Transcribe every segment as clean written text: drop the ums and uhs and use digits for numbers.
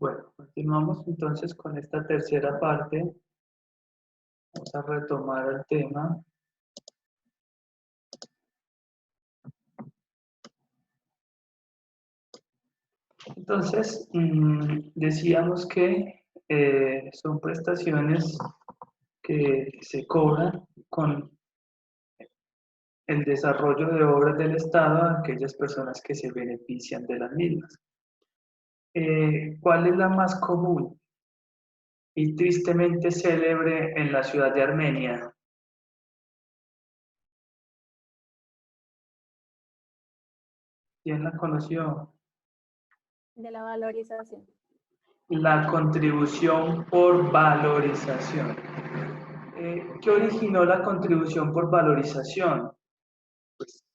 Bueno, continuamos entonces con esta tercera parte. Vamos a retomar el tema. Entonces, decíamos que son prestaciones que se cobran con el desarrollo de obras del Estado a aquellas personas que se benefician de las mismas. ¿Cuál es la más común y tristemente célebre en la ciudad de Armenia? ¿Quién la conoció? De la valorización. La contribución por valorización. ¿Qué originó la contribución por valorización? Pues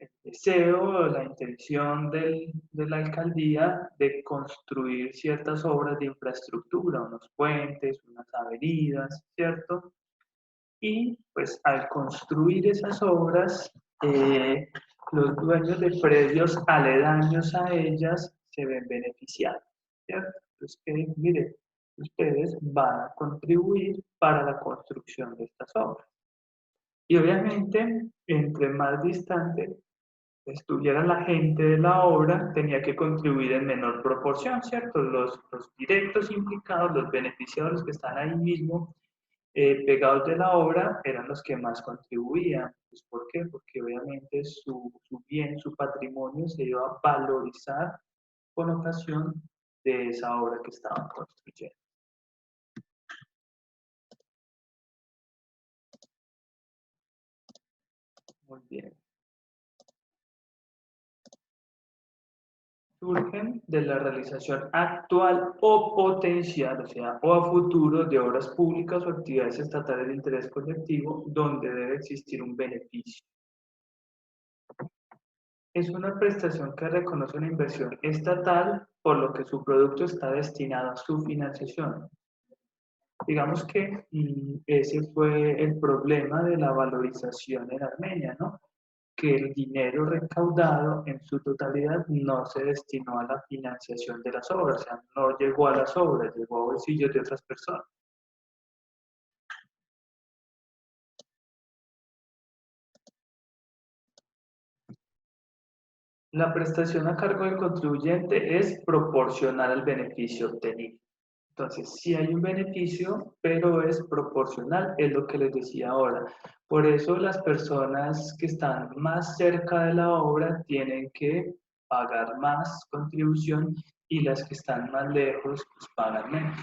el deseo, la intención de la alcaldía de construir ciertas obras de infraestructura, unos puentes, unas avenidas, ¿cierto? Y pues al construir esas obras, los dueños de predios aledaños a ellas se ven beneficiados, ¿cierto? Entonces, mire, ustedes van a contribuir para la construcción de estas obras. Y obviamente, entre más distante estuviera la gente de la obra, tenía que contribuir en menor proporción, ¿cierto? Los directos implicados, los beneficiados que están ahí mismo, pegados de la obra, eran los que más contribuían. Pues, ¿por qué? Porque obviamente su bien, su patrimonio se iba a valorizar con ocasión de esa obra que estaban construyendo. Muy bien. Surgen de la realización actual o potencial, o sea, o a futuro de obras públicas o actividades estatales de interés colectivo donde debe existir un beneficio. Es una prestación que reconoce una inversión estatal, por lo que su producto está destinado a su financiación. Digamos que ese fue el problema de la valorización en Armenia, ¿no? Que el dinero recaudado en su totalidad no se destinó a la financiación de las obras, o sea, no llegó a las obras, llegó a bolsillos de otras personas. La prestación a cargo del contribuyente es proporcional al beneficio obtenido. Entonces, sí hay un beneficio, pero es proporcional, es lo que les decía ahora. Por eso las personas que están más cerca de la obra tienen que pagar más contribución y las que están más lejos pues, pagan menos.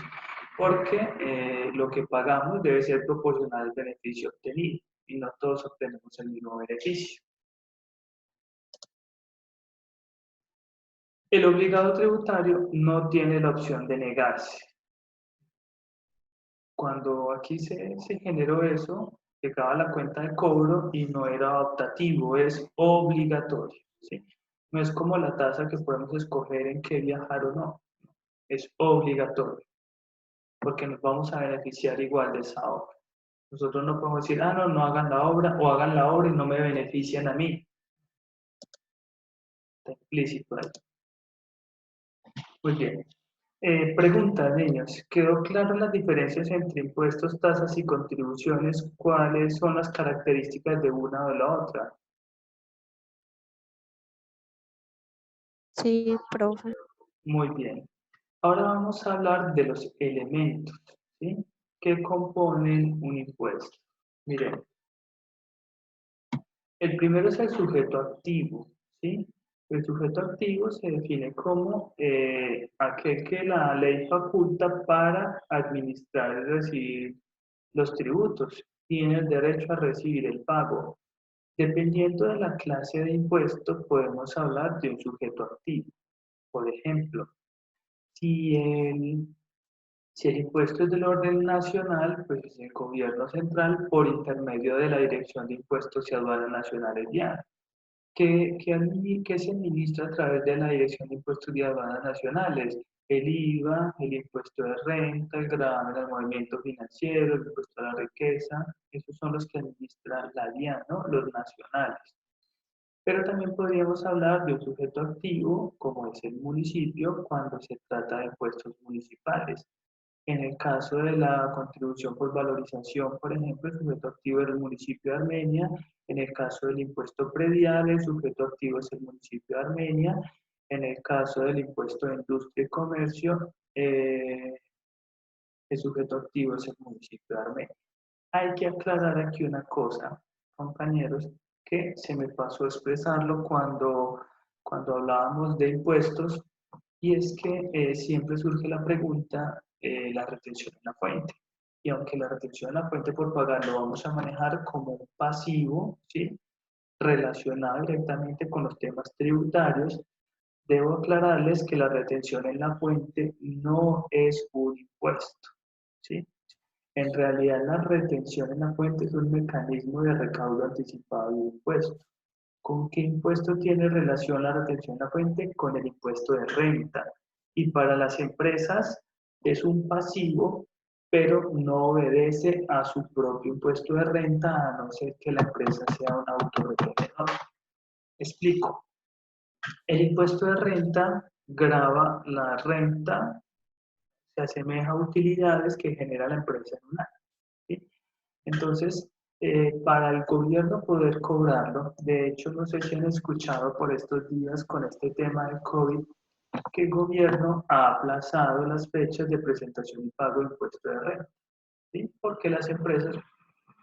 Porque lo que pagamos debe ser proporcional al beneficio obtenido y no todos obtenemos el mismo beneficio. El obligado tributario no tiene la opción de negarse. Cuando aquí se generó eso, llegaba la cuenta de cobro y no era optativo, es obligatorio, ¿sí? No es como la tasa que podemos escoger en qué viajar o no, es obligatorio, porque nos vamos a beneficiar igual de esa obra. Nosotros no podemos decir, ah, no, no hagan la obra o hagan la obra y no me benefician a mí. Está implícito ahí. Muy bien. Pregunta, niños, ¿quedó claro las diferencias entre impuestos, tasas y contribuciones? ¿Cuáles son las características de una o de la otra? Sí, profe. Muy bien. Ahora vamos a hablar de los elementos, ¿sí? Que componen un impuesto. Miren, el primero es el sujeto activo, ¿sí? El sujeto activo se define como aquel que la ley faculta para administrar y recibir los tributos. Tiene el derecho a recibir el pago. Dependiendo de la clase de impuesto, podemos hablar de un sujeto activo. Por ejemplo, si el, si el impuesto es del orden nacional, pues es el gobierno central por intermedio de la Dirección de Impuestos y Aduanas Nacionales DIAN que se administra a través de la Dirección de Impuestos y Aduanas Nacionales, el IVA, el impuesto de renta, el gravamen al movimiento financiero, el impuesto a la riqueza, esos son los que administran la DIAN, ¿no? Los nacionales. Pero también podríamos hablar de un sujeto activo, como es el municipio, cuando se trata de impuestos municipales. En el caso de la contribución por valorización, por ejemplo, el sujeto activo es el municipio de Armenia. En el caso del impuesto predial, el sujeto activo es el municipio de Armenia. En el caso del impuesto de industria y comercio, el sujeto activo es el municipio de Armenia. Hay que aclarar aquí una cosa, compañeros, que se me pasó a expresarlo cuando hablábamos de impuestos, y es que siempre surge la pregunta, la retención en la fuente. Y aunque la retención en la fuente por pagar lo vamos a manejar como un pasivo, ¿sí? Relacionado directamente con los temas tributarios, debo aclararles que la retención en la fuente no es un impuesto, ¿sí? En realidad, la retención en la fuente es un mecanismo de recaudo anticipado de impuesto. ¿Con qué impuesto tiene relación la retención en la fuente? Con el impuesto de renta. Y para las empresas es un pasivo, pero no obedece a su propio impuesto de renta, a no ser que la empresa sea un autorretenedor. Explico. El impuesto de renta grava la renta, se asemeja a utilidades que genera la empresa en un año, ¿sí? Entonces, para el gobierno poder cobrarlo, de hecho, no sé si han escuchado por estos días con este tema del COVID, que el gobierno ha aplazado las fechas de presentación y pago de impuesto de renta, ¿sí? Porque las empresas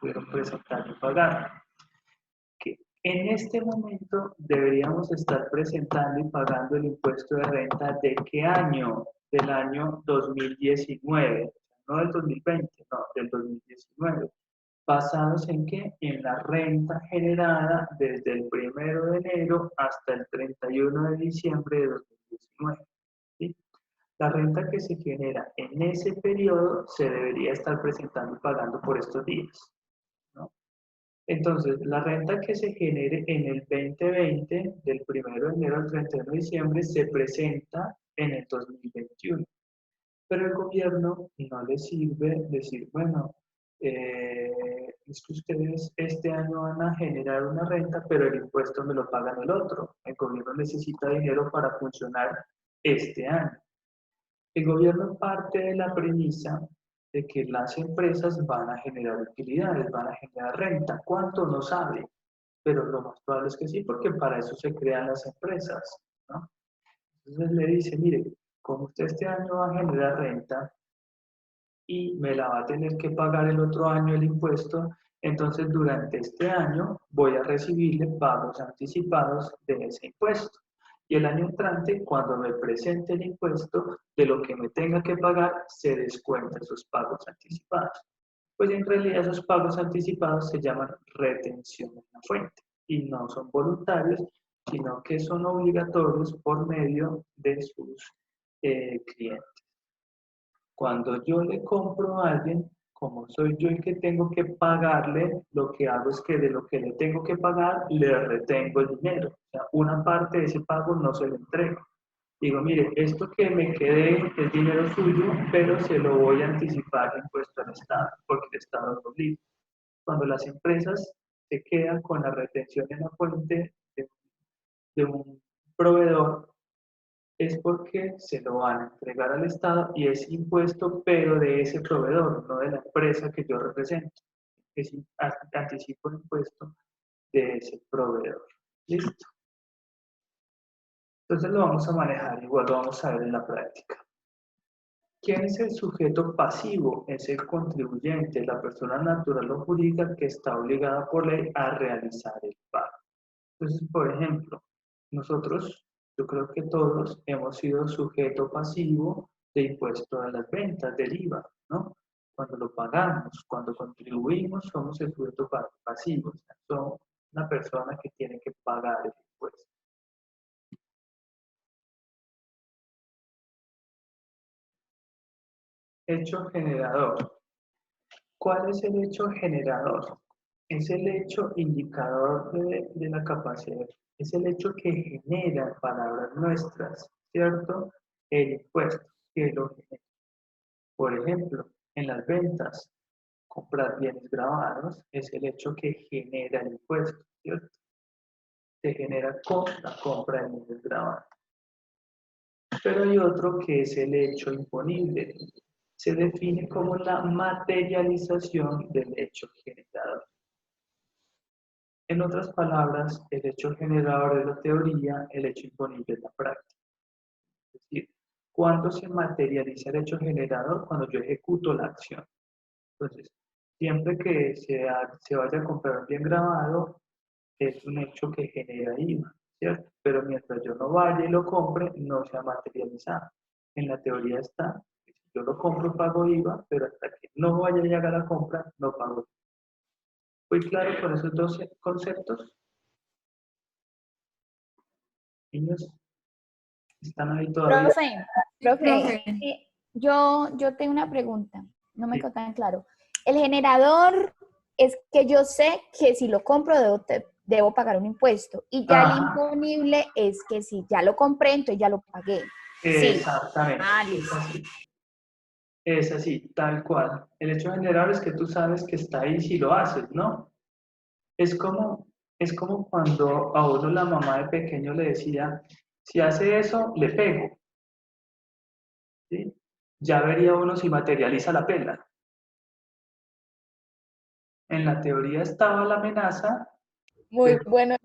pudieron presentar y pagar. Que en este momento deberíamos estar presentando y pagando el impuesto de renta ¿de qué año? Del año 2019, no del 2020, no, del 2019. ¿Basados en qué? En la renta generada desde el 1 de enero hasta el 31 de diciembre de 2019. ¿Sí? La renta que se genera en ese periodo se debería estar presentando y pagando por estos días, ¿no? Entonces, la renta que se genere en el 2020, del 1 de enero al 31 de diciembre, se presenta en el 2021. Pero el gobierno no le sirve decir, bueno, es que ustedes este año van a generar una renta, pero el impuesto me lo pagan el otro. El gobierno necesita dinero para funcionar este año. El gobierno parte de la premisa de que las empresas van a generar utilidades, van a generar renta. ¿Cuánto? No sabe, pero lo más probable es que sí, porque para eso se crean las empresas, ¿no? Entonces le dice, mire, como usted este año va a generar renta y me la va a tener que pagar el otro año el impuesto, entonces durante este año voy a recibirle pagos anticipados de ese impuesto. Y el año entrante, cuando me presente el impuesto, de lo que me tenga que pagar, se descuenta esos pagos anticipados. Pues en realidad esos pagos anticipados se llaman retención en la fuente y no son voluntarios, sino que son obligatorios por medio de sus clientes. Cuando yo le compro a alguien, como soy yo el que tengo que pagarle, lo que hago es que de lo que le tengo que pagar, le retengo el dinero. O sea, una parte de ese pago no se lo entrego. Digo, mire, esto que me quede es dinero suyo, pero se lo voy a anticipar de impuesto al Estado, porque el Estado lo obliga. Cuando las empresas se quedan con la retención en la fuente de un proveedor, es porque se lo van a entregar al Estado y es impuesto, pero de ese proveedor, no de la empresa que yo represento. Es anticipo el impuesto de ese proveedor. ¿Listo? Entonces lo vamos a manejar, igual lo vamos a ver en la práctica. ¿Quién es el sujeto pasivo? Es el contribuyente, la persona natural o jurídica que está obligada por ley a realizar el pago. Entonces, por ejemplo, nosotros, yo creo que todos hemos sido sujeto pasivo de impuesto a las ventas, del IVA, ¿no? Cuando lo pagamos, cuando contribuimos, somos el sujeto pasivo, o sea, somos una persona que tiene que pagar el impuesto. Hecho generador. ¿Cuál es el hecho generador? Es el hecho indicador de la capacidad, es el hecho que genera palabras nuestras, ¿cierto? El impuesto que lo genera. Por ejemplo, en las ventas, comprar bienes grabados es el hecho que genera el impuesto, ¿cierto? se genera con la compra de bienes grabados. Pero hay otro que es el hecho imponible. Se define como la materialización del hecho generador. En otras palabras, el hecho generador es la teoría, el hecho imponible es la práctica. Es decir, ¿cuándo se materializa el hecho generador? Cuando yo ejecuto la acción. Entonces, siempre que se vaya a comprar un bien grabado, es un hecho que genera IVA, ¿cierto? Pero mientras yo no vaya y lo compre, no se ha materializado. En la teoría está, que si yo lo compro, pago IVA, pero hasta que no vaya a llegar a la compra, no pago IVA. ¿Fue claro con esos dos conceptos? Niños, ¿están ahí todavía? Profe, profe, yo tengo una pregunta, no me Sí. quedó tan claro. El generador es que yo sé que si lo compro debo pagar un impuesto y ya el Ajá, imponible es que si ya lo compré, entonces ya lo pagué. Sí. exactamente. Listo. Es así, tal cual. El hecho general es que tú sabes que está ahí si lo haces, ¿no? Es como, es como cuando a uno la mamá de pequeño le decía, si hace eso, le pego, ¿sí? Ya vería uno si materializa la pena. En la teoría estaba la amenaza, Muy pero, bueno.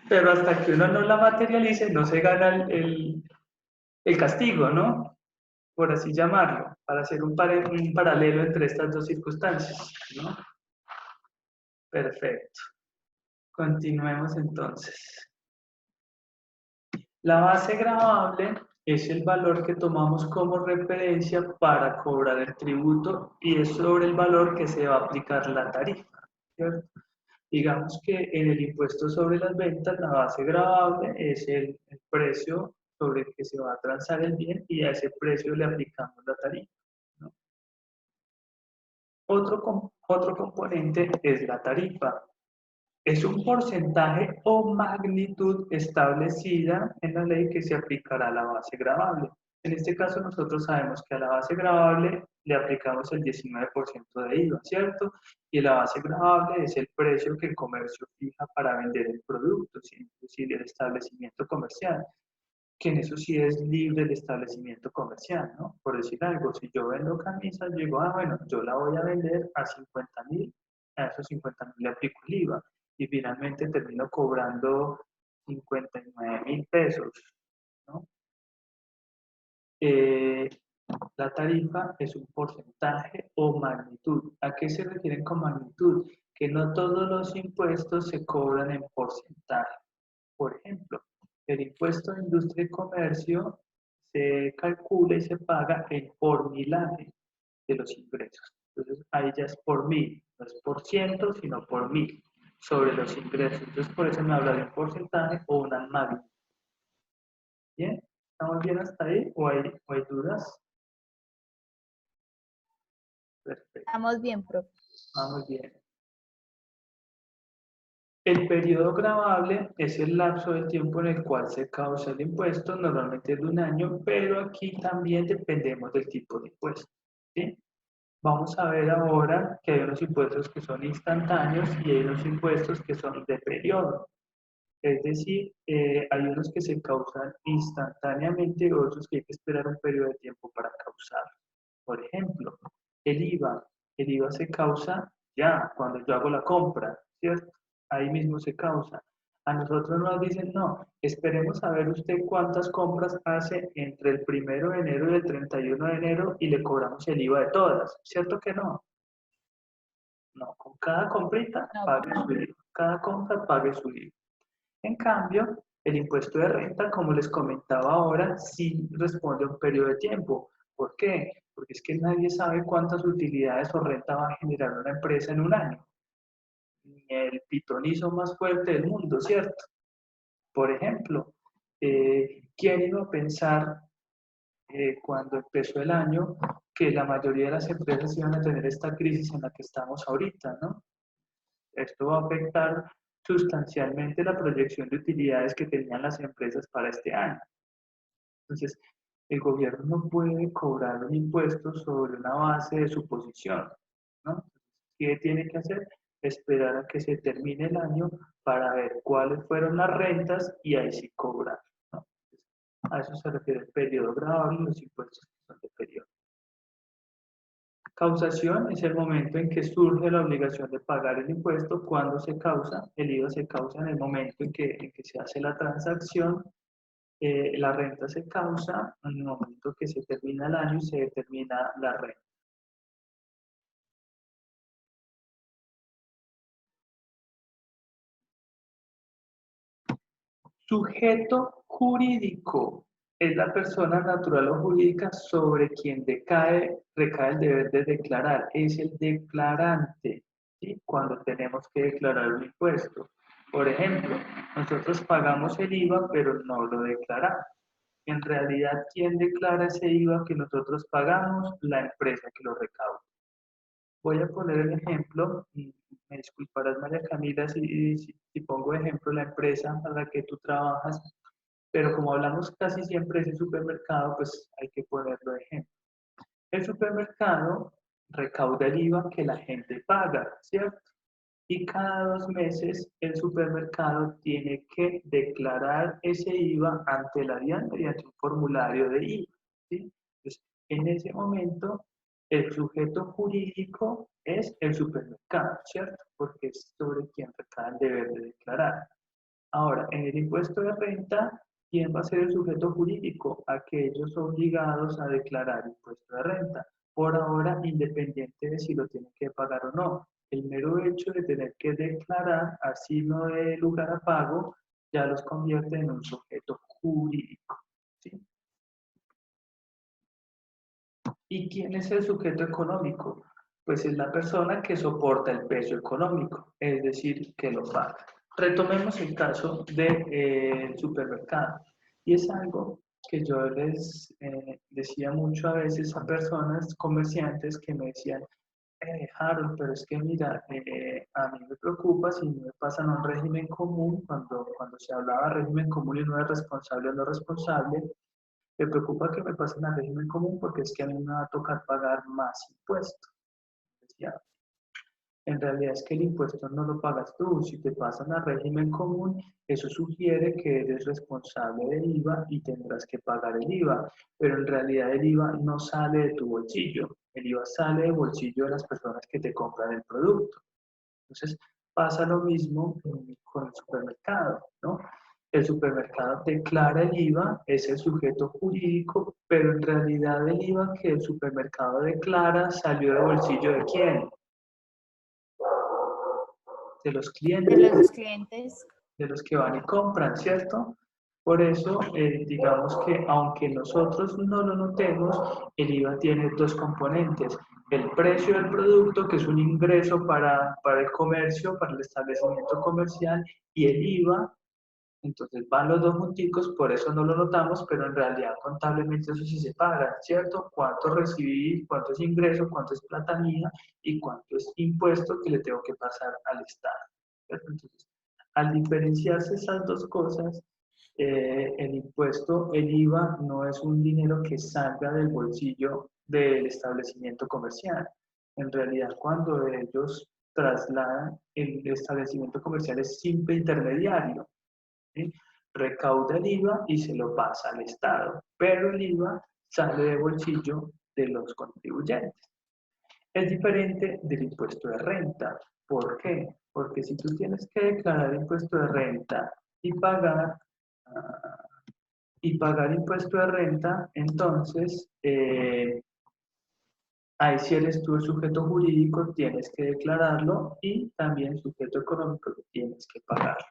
pero hasta que uno no la materialice, no se gana el castigo, ¿no? Por así llamarlo, para hacer un paralelo entre estas dos circunstancias, ¿no? Perfecto. Continuemos entonces. La base gravable es el valor que tomamos como referencia para cobrar el tributo y es sobre el valor que se va a aplicar la tarifa, ¿cierto? Digamos que en el impuesto sobre las ventas, la base gravable es el precio sobre el que se va a transar el bien y a ese precio le aplicamos la tarifa, ¿no? Otro componente es la tarifa. Es un porcentaje o magnitud establecida en la ley que se aplicará a la base gravable. En este caso, nosotros sabemos que a la base gravable le aplicamos el 19% de IVA, ¿cierto? Y la base gravable es el precio que el comercio fija para vender el producto, ¿sí? Es decir, el establecimiento comercial, que en eso sí es libre el establecimiento comercial, ¿no? Por decir algo, si yo vendo camisas, yo digo, bueno, yo la voy a vender a 50.000, a esos 50.000 le aplico el IVA y finalmente termino cobrando 59.000 pesos, ¿no? Eh, la tarifa es un porcentaje o magnitud. ¿A qué se refieren con magnitud? Que no todos los impuestos se cobran en porcentaje. Por ejemplo, el impuesto de industria y comercio se calcula y se paga en por millaje de los ingresos. Entonces, ahí ya es por mil, no es por ciento, sino por mil sobre los ingresos. Entonces, por eso me habla de un porcentaje o una magnitud. ¿Bien? ¿Estamos bien hasta ahí o hay dudas? Perfecto, Estamos bien, profe. vamos bien. El periodo gravable es el lapso de tiempo en el cual se causa el impuesto, normalmente es de un año, pero aquí también dependemos del tipo de impuesto, ¿sí? Vamos a ver ahora que hay unos impuestos que son instantáneos y hay unos impuestos que son de periodo. Es decir, hay unos que se causan instantáneamente y otros que hay que esperar un periodo de tiempo para causar. Por ejemplo, el IVA. El IVA se causa ya cuando yo hago la compra, ¿cierto? Ahí mismo se causa. A nosotros nos dicen, no, esperemos a ver usted cuántas compras hace entre el 1 de enero y el 31 de enero y le cobramos el IVA de todas. ¿Cierto que no? No, con cada comprita No, pague su IVA. Cada compra pague su IVA. En cambio, el impuesto de renta, como les comentaba ahora, sí responde a un periodo de tiempo. ¿Por qué? Porque es que nadie sabe cuántas utilidades o renta va a generar una empresa en un año. Ni el pitonizo más fuerte del mundo, ¿cierto? Por ejemplo, ¿quién iba a pensar cuando empezó el año que la mayoría de las empresas iban a tener esta crisis en la que estamos ahorita, ¿no? Esto va a afectar sustancialmente la proyección de utilidades que tenían las empresas para este año. Entonces, el gobierno no puede cobrar un impuesto sobre una base de suposición, ¿no? ¿Qué tiene que hacer? esperar a que se termine el año para ver cuáles fueron las rentas y ahí sí cobrar, ¿no? A eso se refiere el periodo grabable y los impuestos que son de periodo. Causación es el momento en que surge la obligación de pagar el impuesto. Cuando se causa, el IVA se causa en el momento en que se hace la transacción. La renta se causa en el momento que se termina el año y se determina la renta. Sujeto jurídico es la persona natural o jurídica sobre quien recae el deber de declarar. Es el declarante, ¿sí? Cuando tenemos que declarar un impuesto. Por ejemplo, nosotros pagamos el IVA, pero no lo declaramos. En realidad, ¿quién declara ese IVA que nosotros pagamos? La empresa que lo recauda. Voy a poner el ejemplo, y me disculparás María Camila si pongo de ejemplo la empresa para la que tú trabajas, pero como hablamos casi siempre de supermercado, pues hay que ponerlo de ejemplo. El supermercado recauda el IVA que la gente paga, ¿cierto? Y cada 2 meses el supermercado tiene que declarar ese IVA ante la DIAN mediante un formulario de IVA, ¿sí? Entonces, en ese momento, el sujeto jurídico es el supermercado, ¿cierto? Porque es sobre quien recae el deber de declarar. Ahora, en el impuesto de renta, ¿quién va a ser el sujeto jurídico? Aquellos obligados a declarar impuesto de renta. Por ahora, independiente de si lo tienen que pagar o no. El mero hecho de tener que declarar, así no de lugar a pago, ya los convierte en un sujeto jurídico, ¿sí? ¿Y quién es el sujeto económico? Pues es la persona que soporta el peso económico, es decir, que lo paga. Retomemos el caso del supermercado. Y es algo que yo les decía mucho a veces a personas, comerciantes, que me decían, Harold, pero es que mira, a mí me preocupa si me pasan a un régimen común, cuando se hablaba de régimen común y no de responsable o no responsable, me preocupa que me pasen al régimen común porque es que a mí me va a tocar pagar más impuestos. Decía, en realidad es que el impuesto no lo pagas tú. Si te pasan al régimen común, eso sugiere que eres responsable del IVA y tendrás que pagar el IVA. Pero en realidad el IVA no sale de tu bolsillo. El IVA sale del bolsillo de las personas que te compran el producto. Entonces, pasa lo mismo con el supermercado, ¿no? El supermercado declara el IVA, es el sujeto jurídico, pero en realidad el IVA que el supermercado declara salió del bolsillo ¿de quién? De los De clientes, los clientes. de los que van y compran, ¿cierto? Por eso, digamos que aunque nosotros no lo notemos, el IVA tiene dos componentes. El precio del producto, que es un ingreso para el comercio, para el establecimiento comercial, y el IVA. Entonces van los dos junticos, por eso no lo notamos, pero en realidad contablemente eso sí se paga, ¿cierto? Cuánto recibí, cuánto es ingreso, cuánto es plata mía y cuánto es impuesto que le tengo que pasar al Estado, ¿cierto? Entonces, al diferenciarse esas dos cosas, el impuesto, el IVA, no es un dinero que salga del bolsillo del establecimiento comercial. En realidad, cuando ellos trasladan, el establecimiento comercial es simple intermediario, ¿sí? Recauda el IVA y se lo pasa al Estado, pero el IVA sale del bolsillo de los contribuyentes. Es diferente del impuesto de renta. ¿Por qué? Porque si tú tienes que declarar impuesto de renta y pagar, impuesto de renta, entonces ahí si eres tú el sujeto jurídico, tienes que declararlo y también sujeto económico, tienes que pagarlo.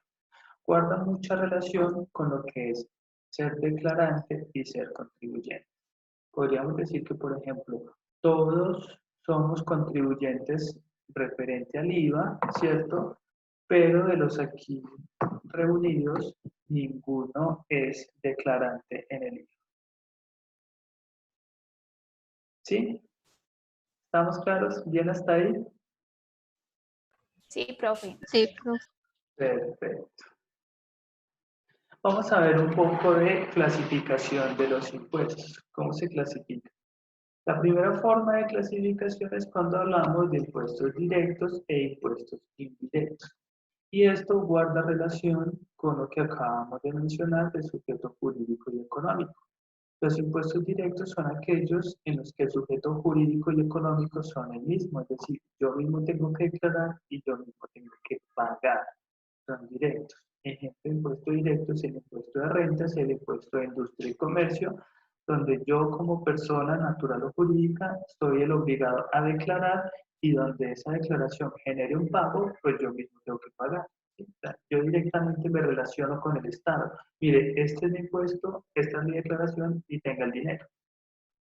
Guarda mucha relación con lo que es ser declarante y ser contribuyente. Podríamos decir que, por ejemplo, todos somos contribuyentes referente al IVA, ¿cierto? Pero de los aquí reunidos, ninguno es declarante en el IVA. ¿Sí? ¿Estamos claros? ¿Bien hasta ahí? Sí, profe. Sí, profe. Perfecto. Vamos a ver un poco de clasificación de los impuestos. ¿Cómo se clasifica? La primera forma de clasificación es cuando hablamos de impuestos directos e impuestos indirectos. Y esto guarda relación con lo que acabamos de mencionar del sujeto jurídico y económico. Los impuestos directos son aquellos en los que el sujeto jurídico y económico son el mismo, es decir, yo mismo tengo que declarar y yo mismo tengo que pagar. Son directos. Ejemplo, impuesto directo es el impuesto de rentas, el impuesto de industria y comercio, donde yo como persona natural o jurídica soy el obligado a declarar y donde esa declaración genere un pago, pues yo mismo tengo que pagar. ¿Sí? O sea, yo directamente me relaciono con el Estado. Mire, este es mi impuesto, esta es mi declaración y tenga el dinero.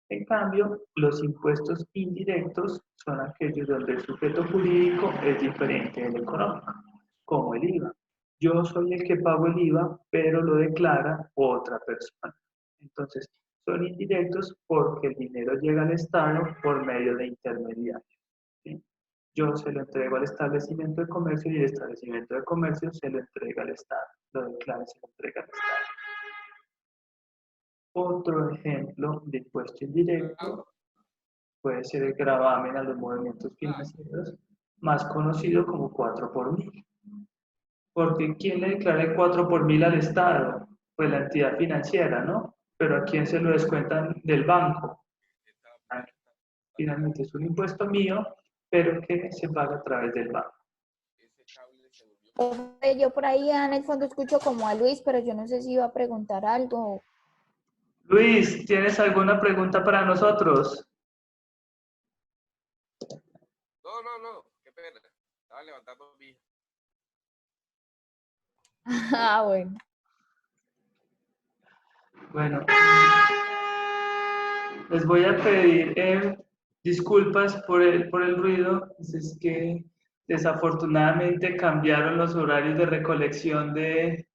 En cambio, los impuestos indirectos son aquellos donde el sujeto jurídico es diferente del económico, como el IVA. Yo soy el que pago el IVA, pero lo declara otra persona. Entonces, son indirectos porque el dinero llega al Estado por medio de intermediarios. ¿Sí? Yo se lo entrego al establecimiento de comercio y el establecimiento de comercio se lo entrega al Estado. Lo declara y se lo entrega al Estado. Otro ejemplo de impuesto indirecto puede ser el gravamen a los movimientos financieros, más conocido como 4 por mil. Porque ¿quién le declara el 4 por mil al Estado? Pues la entidad financiera, ¿no? Pero ¿a quién se lo descuentan del banco? Finalmente es un impuesto mío, pero que se paga a través del banco. Yo por ahí en el fondo escucho como a Luis, pero yo no sé si iba a preguntar algo. Luis, ¿tienes alguna pregunta para nosotros? No, qué pena. Estaba levantando mi hija. Ah, bueno. Bueno, les voy a pedir disculpas por el ruido. Es que desafortunadamente cambiaron los horarios de recolección de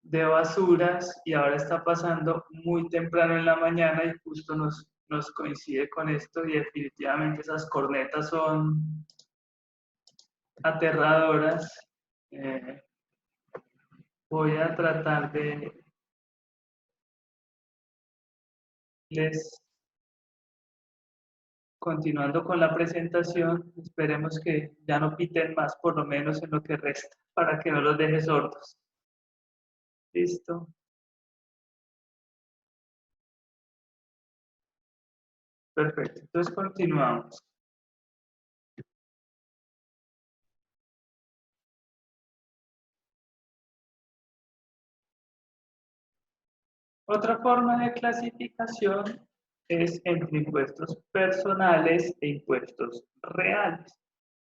basuras y ahora está pasando muy temprano en la mañana y justo nos coincide con esto y definitivamente esas cornetas son aterradoras. Eh, voy a tratar de les continuando con la presentación, esperemos que ya no piten más, por lo menos en lo que resta, para que no los deje sordos. ¿Listo? Perfecto, entonces continuamos. Otra forma de clasificación es entre impuestos personales e impuestos reales.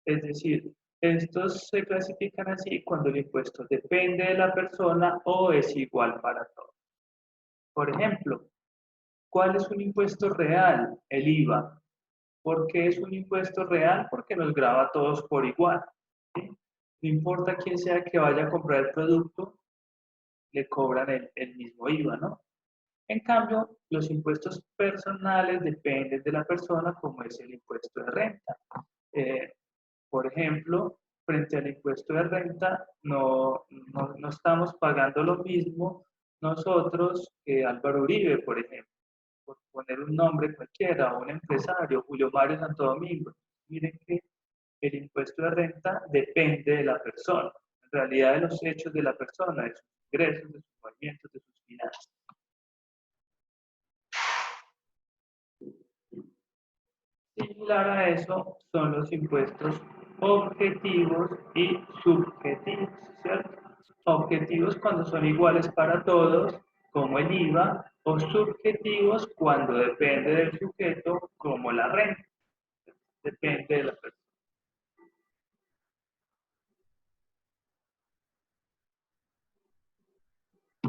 Es decir, estos se clasifican así cuando el impuesto depende de la persona o es igual para todos. Por ejemplo, ¿cuál es un impuesto real? El IVA. ¿Por qué es un impuesto real? Porque nos grava a todos por igual. ¿Sí? No importa quién sea que vaya a comprar el producto, le cobran el mismo IVA, ¿no? En cambio, los impuestos personales dependen de la persona, como es el impuesto de renta. Eh, por ejemplo, frente al impuesto de renta, no estamos pagando lo mismo nosotros que Álvaro Uribe, por ejemplo, por poner un nombre cualquiera, o un empresario, Julio Mario Santo Domingo. Miren que el impuesto de renta depende de la persona, en realidad de los hechos de la persona, de sus ingresos, de sus movimientos, de sus finanzas. Similar a eso son los impuestos objetivos y subjetivos, ¿cierto? Objetivos cuando son iguales para todos, como el IVA, o subjetivos cuando depende del sujeto, como la renta. Depende de la persona.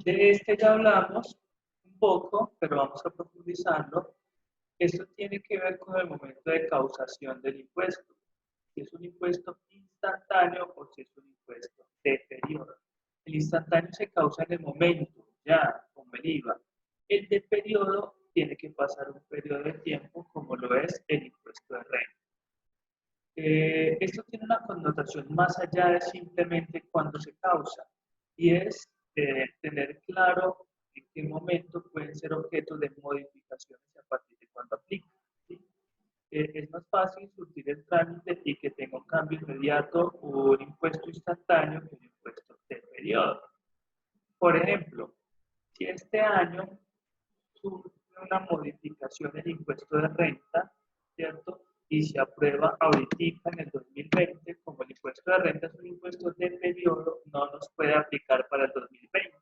De este ya hablamos un poco, pero vamos a profundizarlo. Esto tiene que ver con el momento de causación del impuesto. Si es un impuesto instantáneo o si es un impuesto de periodo. El instantáneo se causa en el momento, ya, como el IVA. El de periodo tiene que pasar un periodo de tiempo, como lo es el impuesto de renta. Esto tiene una connotación más allá de simplemente cuando se causa, y es tener claro en qué momento pueden ser objeto de modificaciones a partir de cuando aplica. es más fácil surtir el trámite y que tenga un cambio inmediato o un impuesto instantáneo que un impuesto de periodo. Por ejemplo, si este año surge una modificación en el impuesto de renta, ¿cierto? Y se aprueba ahorita en el 2020, como el impuesto de renta es un impuesto de periodo, no nos puede aplicar para el 2020.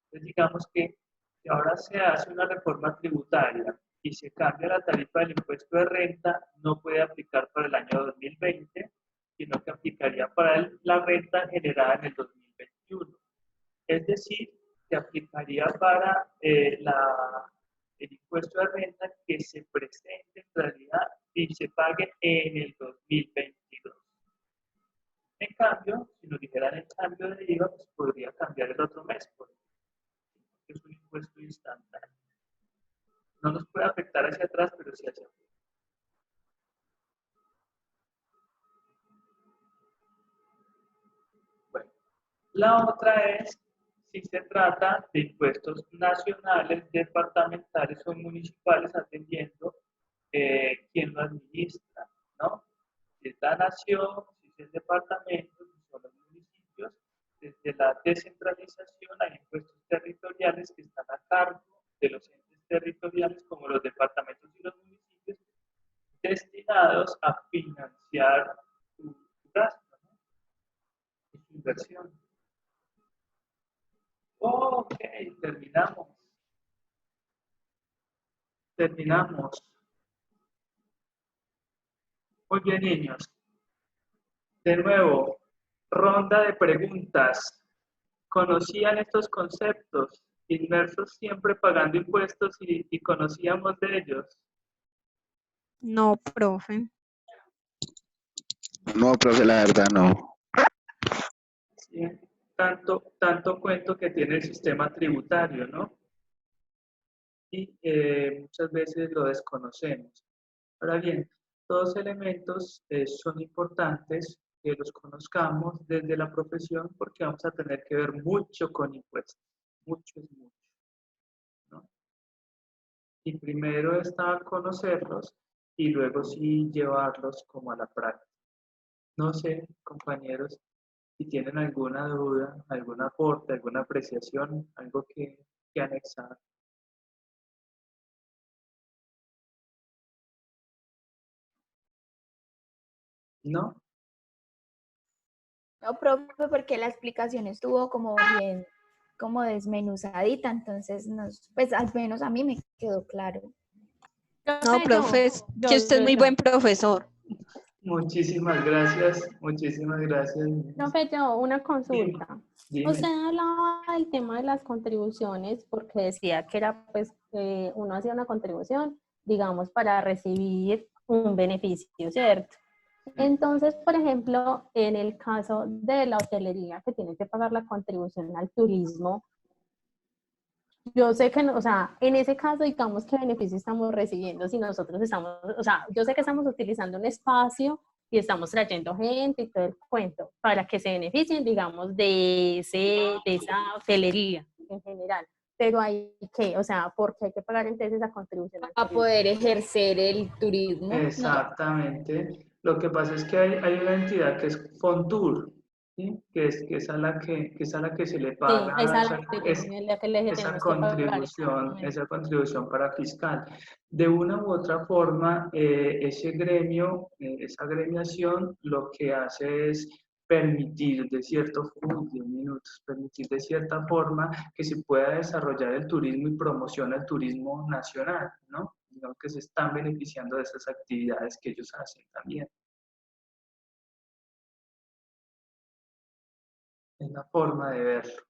Entonces, digamos que si ahora se hace una reforma tributaria y se cambia la tarifa del impuesto de renta, no puede aplicar para el año 2020, sino que aplicaría para la renta generada en el 2021. Es decir, se aplicaría para el impuesto de renta que se presente en realidad y se pague en el 2022. En cambio, si nos dijeran el cambio de IVA, pues podría cambiar el otro mes, porque es un impuesto instantáneo. No nos puede afectar hacia atrás, pero sí hacia afuera. Bueno, la otra es si se trata de impuestos nacionales, departamentales o municipales, atendiendo quién lo administra, ¿no? Si es la nación, si es el departamento, si son los municipios. Desde la descentralización hay impuestos territoriales que están a cargo de los entes territoriales como los departamentos y los municipios, destinados a financiar su gasto, ¿no? Y su inversión. Ok, terminamos. Terminamos. Muy bien, niños. De nuevo, ronda de preguntas. ¿Conocían estos conceptos? Inmersos siempre pagando impuestos y conocíamos de ellos. No, profe. No, profe, la verdad no. ¿Sí? Tanto cuento que tiene el sistema tributario, ¿no? Y muchas veces lo desconocemos. Ahora bien, todos elementos son importantes que los conozcamos desde la profesión porque vamos a tener que ver mucho con impuestos. Mucho es mucho, ¿no? Y primero está conocerlos y luego sí llevarlos como a la práctica. No sé, compañeros, si tienen alguna duda, algún aporte, alguna apreciación, algo que anexar. ¿No? No, profe, porque la explicación estuvo como bien, como desmenuzadita, entonces, pues al menos a mí me quedó claro. No, profe, es que usted es muy buen profesor. Muchísimas gracias, muchísimas gracias. Profe, yo una consulta. Dime. Usted hablaba del tema de las contribuciones porque decía que era, pues, uno hacía una contribución, digamos, para recibir un beneficio, ¿cierto? Entonces, por ejemplo, en el caso de la hotelería que tiene que pagar la contribución al turismo, yo sé que, no, o sea, en ese caso, digamos, ¿qué beneficio estamos recibiendo si nosotros estamos, o sea, yo sé que estamos utilizando un espacio y estamos trayendo gente y todo el cuento para que se beneficien, digamos, de esa hotelería en general? Pero hay que, o sea, ¿por qué hay que pagar entonces esa contribución? Para poder ejercer el turismo. Exactamente. Lo que pasa es que hay una entidad que es Fontur, ¿sí? que es a la que se le paga esa contribución para fiscal. De una u otra forma, ese gremio, esa agremiación, lo que hace es permitir de permitir de cierta forma que se pueda desarrollar el turismo y promociona el turismo nacional, ¿no? Digamos que se están beneficiando de esas actividades que ellos hacen también. Es la forma de verlo.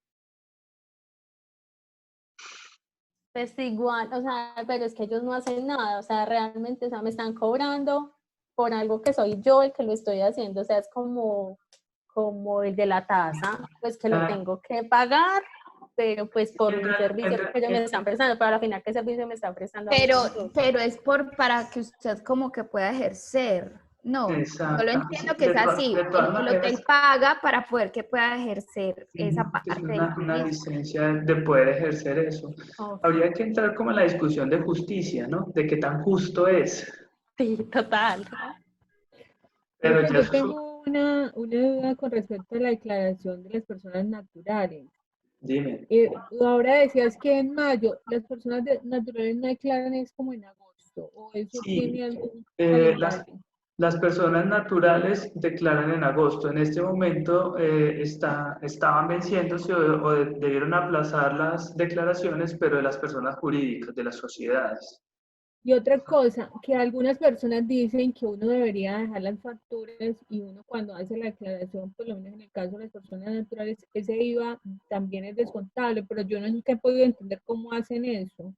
Pues igual, o sea, pero es que ellos no hacen nada, o sea, realmente, o sea, me están cobrando por algo que soy yo el que lo estoy haciendo, o sea, es como el de la tasa, pues que lo tengo que pagar, pero pues por un servicio que ellos me están prestando, pero al final, ¿qué servicio me están prestando? Pero es para que usted como que pueda ejercer. No, yo lo entiendo que es así. El hotel paga para poder que pueda ejercer esa parte. Es una licencia de poder ejercer eso. Okay. Habría que entrar como en la discusión de justicia, ¿no? De qué tan justo es. Sí, total. Pero ya yo tengo una duda con respecto a la declaración de las personas naturales. Dime. Ahora decías que en mayo las personas naturales no declaran, es como en agosto, o eso Sí, tiene algún calendario. las personas naturales declaran en agosto. En este momento estaban venciéndose o debieron aplazar las declaraciones, pero de las personas jurídicas, de las sociedades. Y otra cosa, que algunas personas dicen que uno debería dejar las facturas y uno cuando hace la declaración, por lo menos en el caso de las personas naturales, ese IVA también es descontable, pero yo nunca he podido entender cómo hacen eso.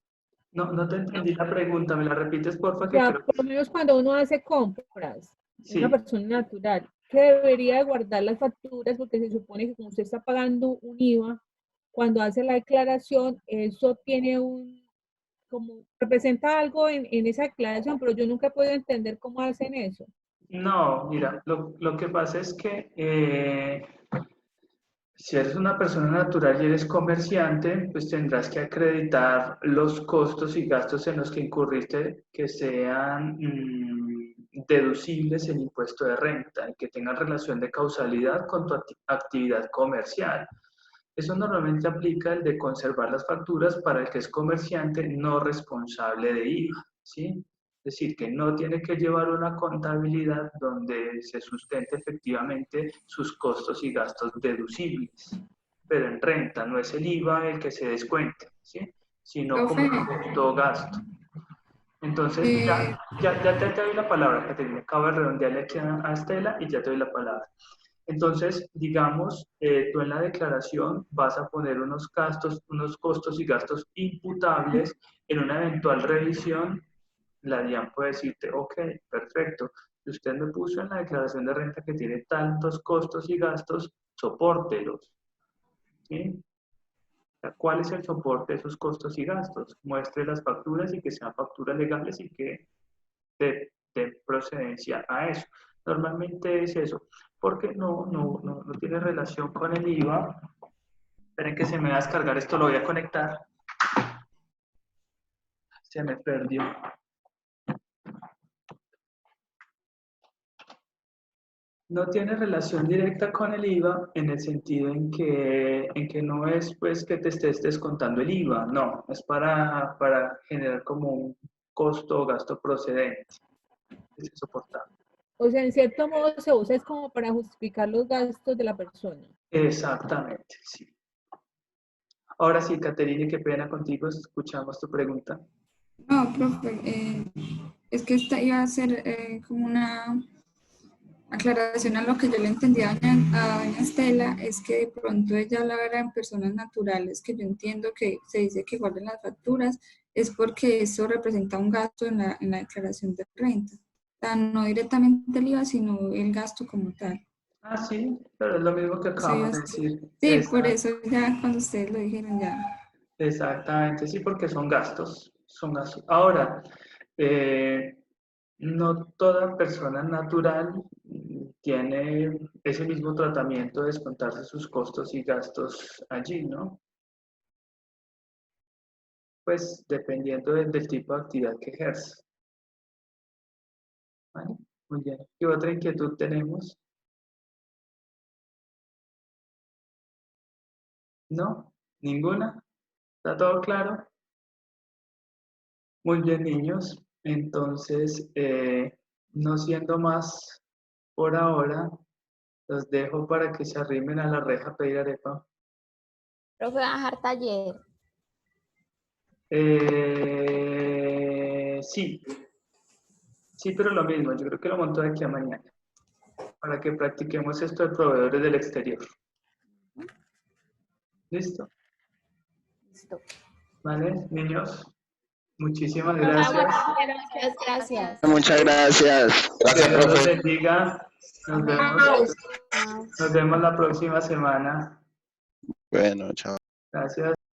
No te entendí la pregunta, ¿me la repites, porfa? O sea, por lo menos cuando uno hace compras, Sí. una persona natural, que debería de guardar las facturas porque se supone que como usted está pagando un IVA, cuando hace la declaración, eso tiene como representa algo en esa declaración, pero yo nunca he podido entender cómo hacen eso. No, mira, lo que pasa es que si eres una persona natural y eres comerciante, pues tendrás que acreditar los costos y gastos en los que incurriste que sean deducibles en impuesto de renta y que tengan relación de causalidad con tu actividad comercial. Eso normalmente aplica el de conservar las facturas para el que es comerciante no responsable de IVA, ¿sí? Es decir, que no tiene que llevar una contabilidad donde se sustente efectivamente sus costos y gastos deducibles. Pero en renta no es el IVA el que se descuente, ¿sí? Sino como costo o gasto. Entonces, ya te doy la palabra, Caterina. Acabo de redondearle aquí a Estela y ya te doy la palabra. Entonces, digamos, tú en la declaración vas a poner unos costos y gastos imputables en una eventual revisión. La DIAN puede decirte, ok, perfecto, si usted me puso en la declaración de renta que tiene tantos costos y gastos, sopórtelos. ¿Sí? ¿Cuál es el soporte de esos costos y gastos? Muestre las facturas y que sean facturas legales y que den procedencia a eso. Normalmente es eso, porque no tiene relación con el IVA. Esperen que se me va a descargar esto, lo voy a conectar. Se me perdió. No tiene relación directa con el IVA en el sentido en que no es pues que te estés descontando el IVA, no, es para generar como un costo o gasto procedente. Es soportable. O sea, en cierto modo se usa es como para justificar los gastos de la persona. Exactamente, sí. Ahora sí, Caterine, qué pena contigo, escuchamos tu pregunta. No, profe, es que esta iba a ser como una aclaración a lo que yo le entendía a doña Estela, es que de pronto ella hablaba en personas naturales, que yo entiendo que se dice que guarden las facturas, es porque eso representa un gasto en la declaración de renta. O sea, no directamente el IVA, sino el gasto como tal. Ah, sí, pero es lo mismo que acabamos de decir. Sí, por eso ya cuando ustedes lo dijeron ya. Exactamente, sí, porque son gastos, Ahora, no toda persona natural tiene ese mismo tratamiento de descontarse sus costos y gastos allí, ¿no? Pues dependiendo del tipo de actividad que ejerce. ¿Vale? Muy bien. ¿Qué otra inquietud tenemos? ¿No? ¿Ninguna? ¿Está todo claro? Muy bien, niños. Entonces, no siendo más por ahora, los dejo para que se arrimen a la reja a pedir arepa. Profe, va a dejar taller. Sí. Sí, pero lo mismo. Yo creo que lo monto de aquí a mañana. Para que practiquemos esto de proveedores del exterior. ¿Listo? Listo. ¿Vale, niños? Muchísimas gracias. Muchas gracias. Muchas gracias. Que Dios los bendiga. Nos vemos la próxima semana. Bueno, chao. Gracias.